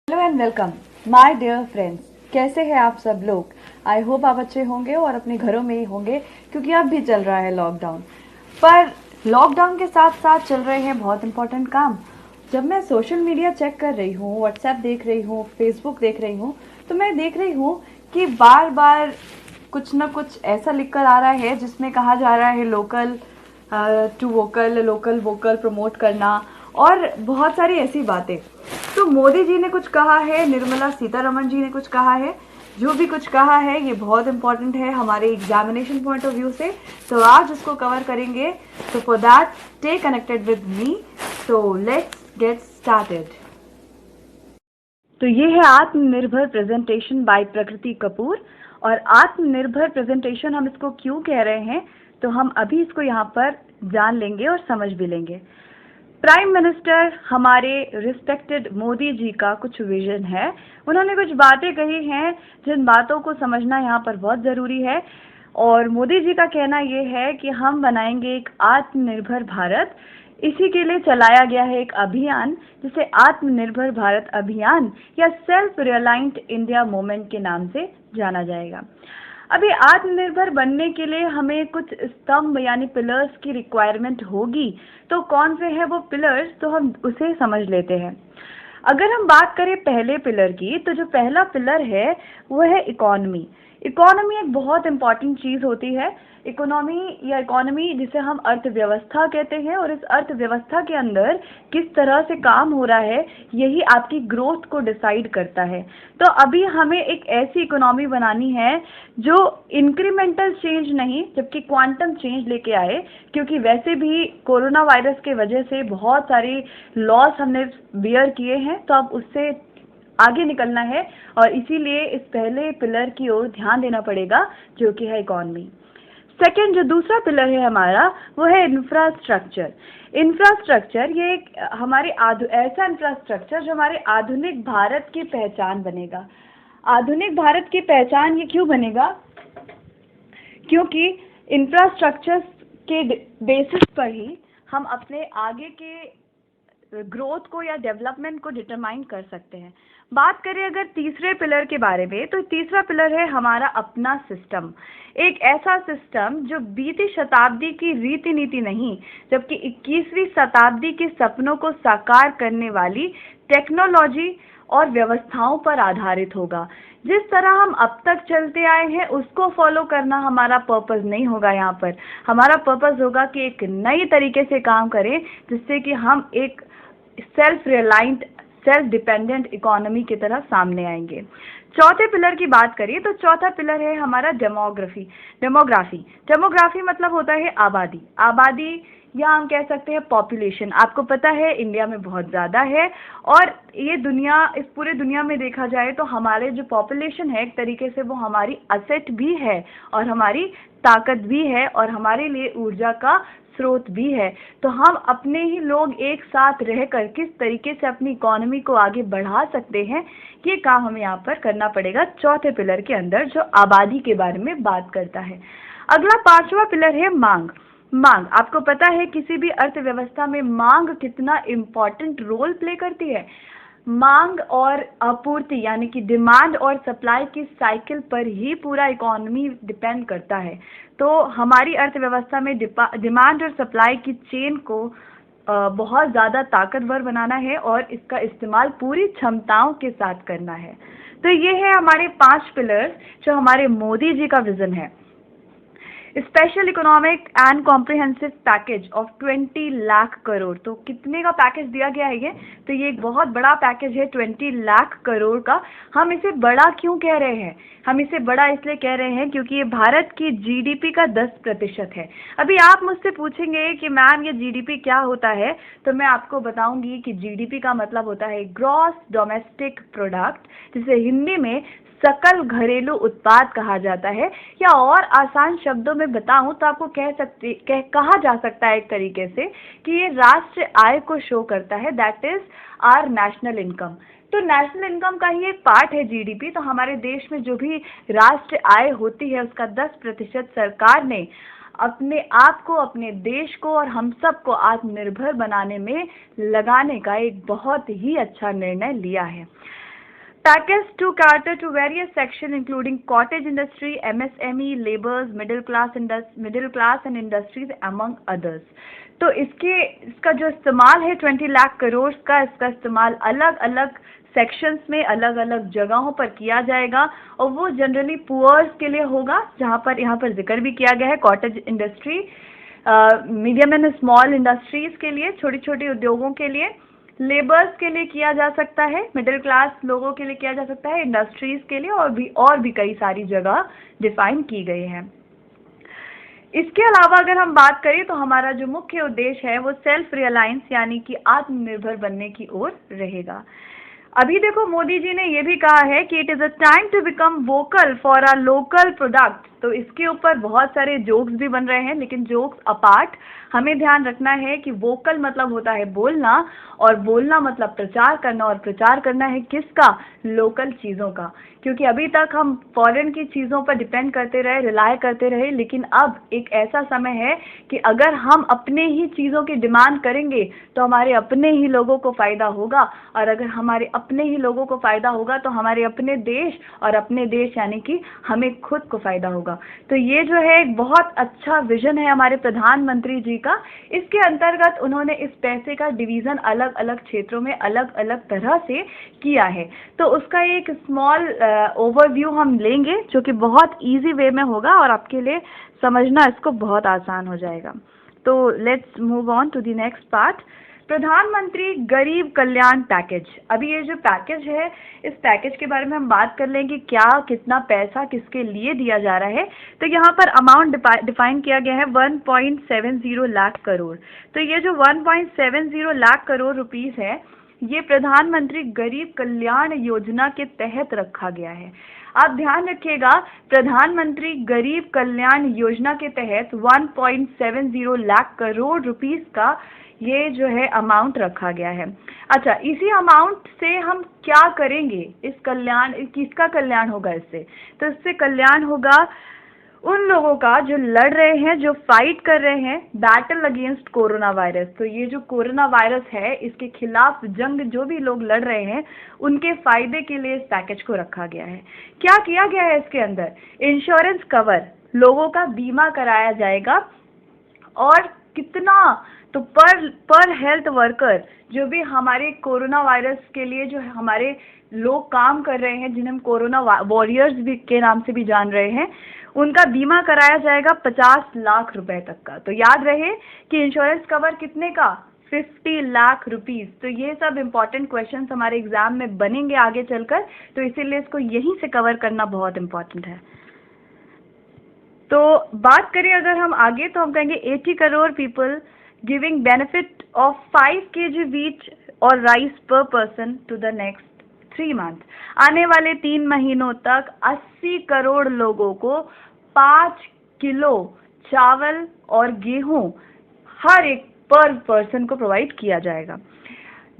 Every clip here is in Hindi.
Hello and welcome my dear friends. कैसे हैं आप सब लोग? आई होप आप अच्छे होंगे और अपने घरों में ही होंगे, क्योंकि अब भी चल रहा है लॉकडाउन। पर लॉकडाउन के साथ साथ चल रहे हैं बहुत इंपॉर्टेंट काम। जब मैं सोशल मीडिया चेक कर रही हूँ, व्हाट्सएप देख रही हूँ, फेसबुक देख रही हूँ, तो मैं देख रही हूँ कि बार बार कुछ ना कुछ ऐसा लिख कर आ रहा है जिसमें कहा जा रहा है local to vocal, local vocal promote करना और बहुत सारी ऐसी बातें। तो मोदी जी ने कुछ कहा है, निर्मला सीतारमण जी ने कुछ कहा है, जो भी कुछ कहा है ये बहुत इंपॉर्टेंट है हमारे एग्जामिनेशन पॉइंट ऑफ व्यू से। तो आज इसको कवर करेंगे। तो for that stay connected with me. तो लेट्स गेट स्टार्टेड। तो ये है आत्मनिर्भर प्रेजेंटेशन बाय प्रकृति कपूर। और आत्मनिर्भर प्रेजेंटेशन हम इसको क्यों कह रहे हैं, तो हम अभी इसको यहाँ पर जान लेंगे और समझ भी लेंगे। प्राइम मिनिस्टर हमारे रिस्पेक्टेड मोदी जी का कुछ विजन है। उन्होंने कुछ बातें कही हैं जिन बातों को समझना यहाँ पर बहुत ज़रूरी है। और मोदी जी का कहना ये है कि हम बनाएंगे एक आत्मनिर्भर भारत। इसी के लिए चलाया गया है एक अभियान जिसे आत्मनिर्भर भारत अभियान या सेल्फ रिलायंट इंडिया मूवमेंट के नाम से जाना जाएगा। अभी आत्मनिर्भर बनने के लिए हमें कुछ स्तंभ यानी पिलर्स की रिक्वायरमेंट होगी। तो कौन से हैं वो पिलर्स, तो हम उसे समझ लेते हैं। अगर हम बात करें पहले पिलर की, तो जो पहला पिलर है वो है इकोनॉमी। इकोनॉमी एक बहुत इंपॉर्टेंट चीज़ होती है। इकोनॉमी जिसे हम अर्थव्यवस्था कहते हैं, और इस अर्थव्यवस्था के अंदर किस तरह से काम हो रहा है यही आपकी ग्रोथ को डिसाइड करता है। तो अभी हमें एक ऐसी इकोनॉमी बनानी है जो इंक्रीमेंटल चेंज नहीं जबकि क्वांटम चेंज लेके आए, क्योंकि वैसे भी कोरोना वायरस के वजह से बहुत सारी लॉस हमने बियर किए हैं, तो अब उससे आगे निकलना है और इसीलिए इस पहले पिलर की ओर ध्यान देना पड़ेगा जो कि है इकोनॉमी। सेकेंड, जो दूसरा पिलर है हमारा, वो है इंफ्रास्ट्रक्चर। इंफ्रास्ट्रक्चर ये एक हमारे ऐसा इंफ्रास्ट्रक्चर जो हमारे आधुनिक भारत की पहचान बनेगा। आधुनिक भारत की पहचान ये क्यों बनेगा? क्योंकि इंफ्रास्ट्रक्चर के बेसिस पर ही हम अपने आगे के ग्रोथ को या डेवलपमेंट को डिटरमाइन कर सकते हैं। बात करें अगर तीसरे पिलर के बारे में, तो तीसरा पिलर है हमारा अपना सिस्टम। एक ऐसा सिस्टम जो बीती शताब्दी की रीति नीति नहीं जबकि 21वीं शताब्दी के सपनों को साकार करने वाली टेक्नोलॉजी और व्यवस्थाओं पर आधारित होगा। जिस तरह हम अब तक चलते आए हैं उसको फॉलो करना हमारा पर्पस नहीं होगा। यहाँ पर हमारा पर्पस होगा कि एक नई तरीके से काम करें जिससे कि हम एक self reliant, self dependent economy की तरह सामने आएंगे। चौथे पिलर की बात करिए तो चौथा पिलर है हमारा डेमोग्राफी मतलब होता है आबादी। आबादी या हम कह सकते हैं पॉपुलेशन। आपको पता है इंडिया में बहुत ज़्यादा है, और ये इस पूरे दुनिया में देखा जाए तो हमारे जो पॉपुलेशन है एक तरीके से वो हमारी असेट भी है और हमारी ताकत भी है और हमारे लिए ऊर्जा का स्रोत भी है। तो हम अपने ही लोग एक साथ रहकर किस तरीके से अपनी इकोनॉमी को आगे बढ़ा सकते हैं, ये काम हमें यहाँ पर करना पड़ेगा चौथे पिलर के अंदर जो आबादी के बारे में बात करता है। अगला पांचवा पिलर है मांग। मांग, आपको पता है किसी भी अर्थव्यवस्था में मांग कितना इम्पोर्टेंट रोल प्ले करती है। मांग और आपूर्ति यानी कि डिमांड और सप्लाई की साइकिल पर ही पूरा इकोनॉमी डिपेंड करता है। तो हमारी अर्थव्यवस्था में डिमांड और सप्लाई की चेन को बहुत ज़्यादा ताकतवर बनाना है और इसका इस्तेमाल पूरी क्षमताओं के साथ करना है। तो ये है हमारे 5 पिलर्स जो हमारे मोदी जी का विजन है। Special economic and comprehensive package of 20 lakh crore. तो कितने का पैकेज दिया गया है ये? तो ये एक बहुत बड़ा पैकेज है 20 लाख करोड़ का। हम इसे बड़ा क्यों कह रहे हैं? हम इसे बड़ा इसलिए कह रहे हैं क्योंकि ये भारत की जीडीपी का 10% है। अभी आप मुझसे पूछेंगे कि मैम ये जीडीपी क्या होता है, तो मैं आपको बताऊंगी कि जीडीपी का मतलब होता है ग्रॉस डोमेस्टिक प्रोडक्ट, जिसे हिंदी में सकल घरेलू उत्पाद कहा जाता है। या और आसान शब्दों में बताऊं तो आपको कहा जा सकता है एक तरीके से कि ये राष्ट्रीय आय को शो करता है, that is our national income. तो नेशनल इनकम का ही एक पार्ट है जीडीपी। तो हमारे देश में जो भी राष्ट्रीय आय होती है उसका 10% सरकार ने अपने आप को, अपने देश को और हम सब को आत्मनिर्भर बनाने में लगाने का एक बहुत ही अच्छा निर्णय लिया है। Package to cater to various sections including cottage industry, MSME, laborers, middle class and industries among others. तो इसका जो इस्तेमाल है 20 लाख करोड़ का, इसका इस्तेमाल अलग अलग सेक्शंस में अलग अलग जगहों पर किया जाएगा और वो जनरली पुअर्स के लिए होगा, जहाँ पर यहाँ पर जिक्र भी किया गया है cottage industry, medium and small industries के लिए, छोटी छोटी उद्योगों के लिए, लेबर्स के लिए किया जा सकता है, मिडिल क्लास लोगों के लिए किया जा सकता है, इंडस्ट्रीज के लिए और भी कई सारी जगह डिफाइन की गई हैं। इसके अलावा अगर हम बात करें तो हमारा जो मुख्य उद्देश्य है वो सेल्फ रिलायंस यानी कि आत्मनिर्भर बनने की ओर रहेगा। अभी देखो मोदी जी ने ये भी कहा है कि it is a time to become vocal for our local product. तो इसके ऊपर बहुत सारे जोक्स भी बन रहे हैं, लेकिन जोक्स अपार्ट हमें ध्यान रखना है कि वोकल मतलब होता है बोलना, और बोलना मतलब प्रचार करना, और प्रचार करना है किसका? लोकल चीज़ों का। क्योंकि अभी तक हम फॉरेन की चीज़ों पर डिपेंड करते रहे, रिलाय करते रहे, लेकिन अब एक ऐसा समय है कि अगर हम अपने ही चीज़ों की डिमांड करेंगे तो हमारे अपने ही लोगों को फ़ायदा होगा, और अगर हमारे अपने ही लोगों को फ़ायदा होगा तो हमारे अपने देश, और अपने देश यानी कि हमें खुद को फ़ायदा होगा। तो ये जो है एक बहुत अच्छा विजन है हमारे प्रधानमंत्री जी का। इसके अंतर्गत उन्होंने इस पैसे का डिवीज़न अलग अलग क्षेत्रों में अलग अलग तरह से किया है। तो उसका एक स्मॉल ओवरव्यू हम लेंगे जो कि बहुत इजी वे में होगा और आपके लिए समझना इसको बहुत आसान हो जाएगा। तो let's move on to the next part. Pradhan Mantri Garib Kalyan package. अभी ये जो पैकेज है, इस पैकेज के बारे में हम बात कर लेंगे, क्या कितना पैसा किसके लिए दिया जा रहा है। तो यहाँ पर अमाउंट डिफाइन किया गया है 1.70 लाख करोड़। तो ये जो 1.70 लाख करोड़ रुपीस है, ये प्रधानमंत्री गरीब कल्याण योजना के तहत रखा गया है। आप ध्यान रखिएगा, प्रधानमंत्री गरीब कल्याण योजना के तहत 1.70 लाख करोड़ रुपीस का ये जो है अमाउंट रखा गया है। अच्छा, इसी अमाउंट से हम क्या करेंगे? इस कल्याण, किसका कल्याण होगा इससे? तो इससे कल्याण होगा उन लोगों का जो लड़ रहे हैं, जो फाइट कर रहे हैं बैटल अगेंस्ट कोरोना वायरस। तो ये जो कोरोना वायरस है, इसके खिलाफ जंग जो भी लोग लड़ रहे हैं, उनके फायदे के लिए इस पैकेज को रखा गया है। क्या किया गया है इसके अंदर? इंश्योरेंस कवर, लोगों का बीमा कराया जाएगा। और कितना? तो पर हेल्थ वर्कर, जो भी हमारे कोरोना वायरस के लिए जो हमारे लोग काम कर रहे हैं, जिन्हें हम कोरोना वॉरियर्स भी के नाम से भी जान रहे हैं, उनका बीमा कराया जाएगा 50 लाख रुपए तक का। तो याद रहे कि इंश्योरेंस कवर कितने का? 50 लाख रुपीस। तो ये सब इम्पोर्टेंट क्वेश्चंस हमारे एग्जाम में बनेंगे आगे चलकर, तो इसीलिए इसको यहीं से कवर करना बहुत इम्पोर्टेंट है। तो बात करें अगर हम आगे, तो हम कहेंगे 80 crore people giving benefit of 5 kg wheat और rice per person to the next 3 month. आने वाले 3 महीनों तक 80 करोड़ लोगों को 5 किलो चावल और गेहूं हर एक पर पर्सन को प्रोवाइड किया जाएगा।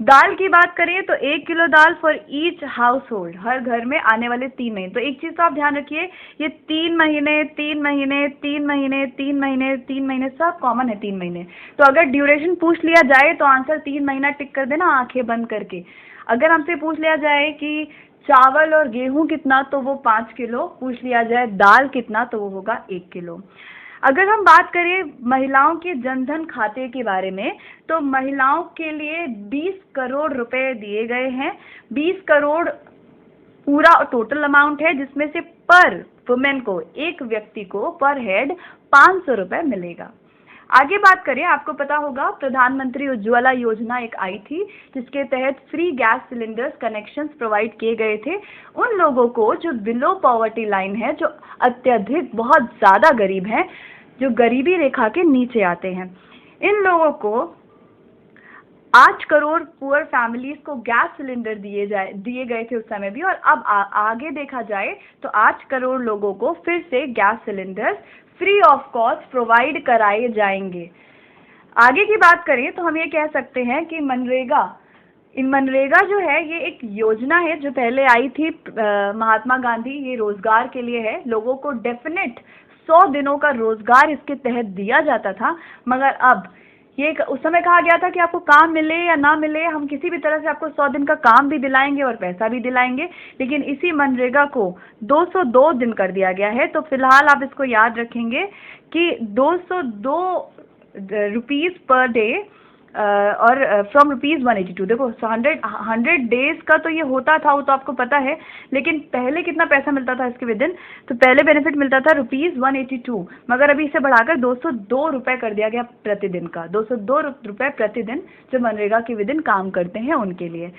दाल की बात करें तो 1 किलो दाल फॉर ईच हाउस होल्ड, हर घर में आने वाले 3 महीने। तो एक चीज़ तो आप ध्यान रखिए, ये 3 महीने 3 महीने 3 महीने 3 महीने 3 महीने सब कॉमन है 3 महीने। तो अगर ड्यूरेशन पूछ लिया जाए तो आंसर 3 महीना टिक कर देना आंखें बंद करके। अगर हमसे पूछ लिया जाए कि चावल और गेहूं कितना, तो वो 5 किलो। पूछ लिया जाए दाल कितना, तो वो होगा 1 किलो। अगर हम बात करें महिलाओं के जनधन खाते के बारे में, तो महिलाओं के लिए 20 करोड़ रुपए दिए गए हैं। 20 करोड़ पूरा टोटल अमाउंट है, जिसमें से पर वुमेन को, एक व्यक्ति को पर हेड 500 रुपए मिलेगा। आगे बात करें, आपको पता होगा प्रधानमंत्री उज्ज्वला योजना एक आई थी, जिसके तहत free gas cylinders connections provide किए गए थे उन लोगों को जो बिलो पॉवर्टी लाइन है, जो अत्यधिक बहुत ज़्यादा गरीब हैं, जो गरीबी रेखा के नीचे आते हैं। इन लोगों को 8 करोड़ पुअर फैमिलीज को गैस सिलेंडर दिए गए थे उस समय भी, और अब आगे देखा जाए तो 8 करोड़ लोगों को फिर से gas cylinder free of cost provide कराए जाएंगे। आगे की बात करें तो हम ये कह सकते हैं कि मनरेगा जो है, ये एक योजना है जो पहले आई थी महात्मा गांधी, ये रोजगार के लिए है। लोगों को डेफिनेट 100 दिनों का रोजगार इसके तहत दिया जाता था, मगर अब ये उस समय कहा गया था कि आपको काम मिले या ना मिले, हम किसी भी तरह से आपको 100 दिन का काम भी दिलाएंगे और पैसा भी दिलाएंगे, लेकिन इसी मनरेगा को 202 दिन कर दिया गया है। तो फिलहाल आप इसको याद रखेंगे कि 202 रुपीज़ पर डे और फ्रॉम ₹182। देखो 100 डेज का तो ये होता था, वो तो आपको पता है, लेकिन पहले कितना पैसा मिलता था इसके विद इन, तो पहले बेनिफिट मिलता था ₹182, मगर अभी इसे बढ़ाकर 202 रुपये कर दिया गया प्रतिदिन का। 202 रुपये प्रतिदिन जो मनरेगा के विद इन काम करते हैं उनके लिए।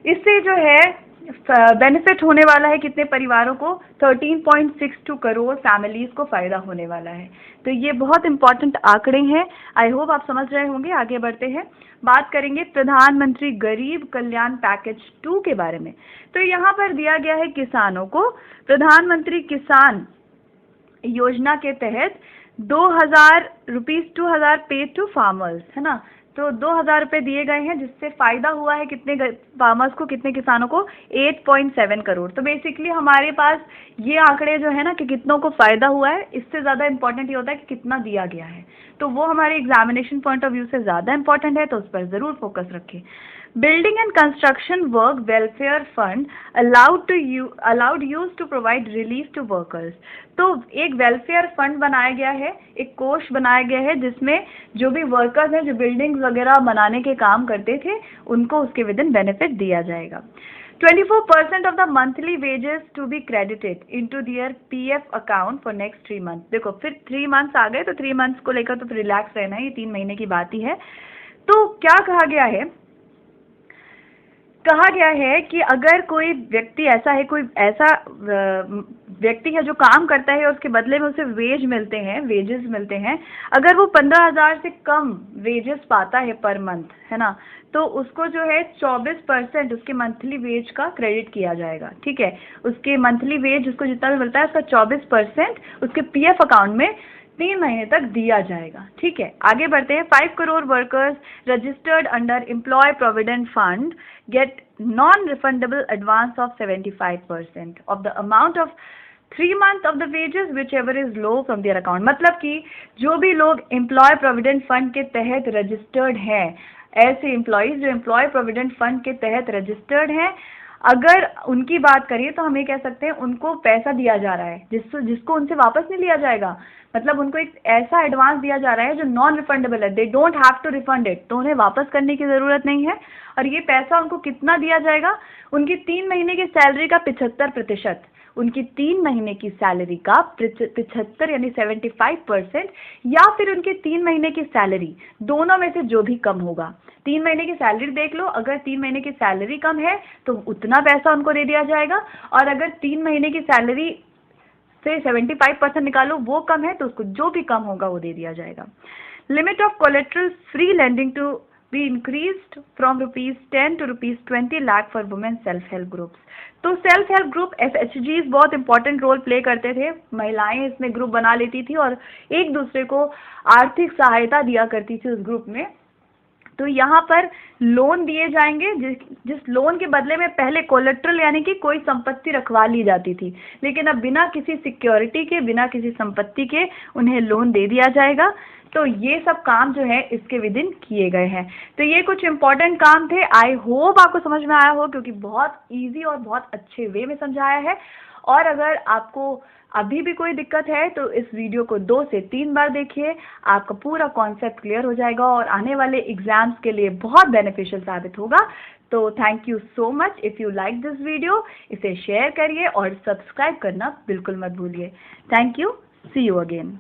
इससे जो है बेनिफिट होने वाला है कितने परिवारों को, 13.62 करोड़ फैमिलीज को फ़ायदा होने वाला है। तो ये बहुत इंपॉर्टेंट आंकड़े हैं, आई होप आप समझ रहे होंगे। आगे बढ़ते हैं, बात करेंगे प्रधानमंत्री गरीब कल्याण पैकेज 2 के बारे में। तो यहाँ पर दिया गया है किसानों को प्रधानमंत्री किसान योजना के तहत 2,000 पेड टू फार्मर्स, है ना। तो 2,000 रुपये दिए गए हैं, जिससे फ़ायदा हुआ है कितने फार्मर्स को, कितने किसानों को, 8.7 करोड़। तो बेसिकली हमारे पास ये आंकड़े जो है ना कि कितनों को फ़ायदा हुआ है, इससे ज़्यादा इंपॉर्टेंट ये होता है कि कितना दिया गया है। तो वो हमारे एग्जामिनेशन पॉइंट ऑफ व्यू से ज़्यादा इंपॉर्टेंट है, तो उस पर ज़रूर फोकस रखें। Building and construction work welfare fund allowed use to provide relief to workers. तो एक वेलफेयर फंड बनाया गया है, एक कोष बनाया गया है, जिसमें जो भी वर्कर्स हैं जो बिल्डिंग्स वगैरह बनाने के काम करते थे उनको उसके विद इन बेनिफिट दिया जाएगा। 24% of the monthly wages to be credited into their PF account for next 3 month. देखो फिर 3 मंथ्स आ गए, तो 3 मंथ्स को लेकर तो फिर रिलैक्स रहना है, ये 3 महीने की बात ही है। तो क्या कहा गया है, कहा गया है कि अगर कोई व्यक्ति ऐसा है, कोई ऐसा व्यक्ति है जो काम करता है और उसके बदले में उसे वेजेस मिलते हैं, अगर वो 15,000 से कम वेजेस पाता है पर मंथ, है ना, तो उसको जो है 24% उसके मंथली वेज का क्रेडिट किया जाएगा। ठीक है, उसके मंथली वेज उसको जितना भी मिलता है उसका 24% उसके PF अकाउंट में 3 महीने तक दिया जाएगा। ठीक है, आगे बढ़ते हैं। 5 crore workers registered under employ provident fund get non refundable advance of 75% of the amount of 3 months of the wages which ever is low from their account. मतलब कि जो भी लोग एम्प्लॉय प्रोविडेंट फंड के तहत रजिस्टर्ड हैं, ऐसे एम्प्लॉयज जो एम्प्लॉय प्रोविडेंट फंड के तहत रजिस्टर्ड हैं, अगर उनकी बात करिए तो हम ये कह सकते हैं उनको पैसा दिया जा रहा है जिसको उनसे वापस नहीं लिया जाएगा। मतलब उनको एक ऐसा एडवांस दिया जा रहा है जो नॉन रिफंडेबल है, they don't have to refund it, तो उन्हें वापस करने की ज़रूरत नहीं है। और ये पैसा उनको कितना दिया जाएगा, उनकी 3 महीने की सैलरी का 75%, उनकी 3 महीने की सैलरी का 75 यानी 75%, या फिर उनके 3 महीने की सैलरी, दोनों में से जो भी कम होगा। 3 महीने की सैलरी देख लो, अगर 3 महीने की सैलरी कम है तो उतना पैसा उनको दे दिया जाएगा, और अगर 3 महीने की सैलरी से 75% निकालो वो कम है तो उसको जो भी कम होगा वो दे दिया जाएगा। Limit of collateral free lending to be increased from ₹10 to ₹20 lakh for women self help groups. तो सेल्फ हेल्प ग्रुप SHGs बहुत इंपॉर्टेंट रोल प्ले करते थे। महिलाएं इसमें ग्रुप बना लेती थी और एक दूसरे को आर्थिक सहायता दिया करती थी उस ग्रुप में। तो यहाँ पर लोन दिए जाएंगे, जिस लोन के बदले में पहले कोलेट्रल यानी कि कोई संपत्ति रखवा ली जाती थी, लेकिन अब बिना किसी सिक्योरिटी के, बिना किसी संपत्ति के उन्हें लोन दे दिया जाएगा। तो ये सब काम जो है इसके विद इन किए गए हैं। तो ये कुछ इंपॉर्टेंट काम थे, आई होप आपको समझ में आया हो, क्योंकि बहुत ईजी और बहुत अच्छे वे में समझाया है। और अगर आपको अभी भी कोई दिक्कत है तो इस वीडियो को 2 से 3 बार देखिए, आपका पूरा कॉन्सेप्ट क्लियर हो जाएगा और आने वाले एग्जाम्स के लिए बहुत बेनिफिशियल साबित होगा। तो thank you so much. If you like this video, इसे शेयर करिए और सब्सक्राइब करना बिल्कुल मत भूलिए। Thank you, see you again.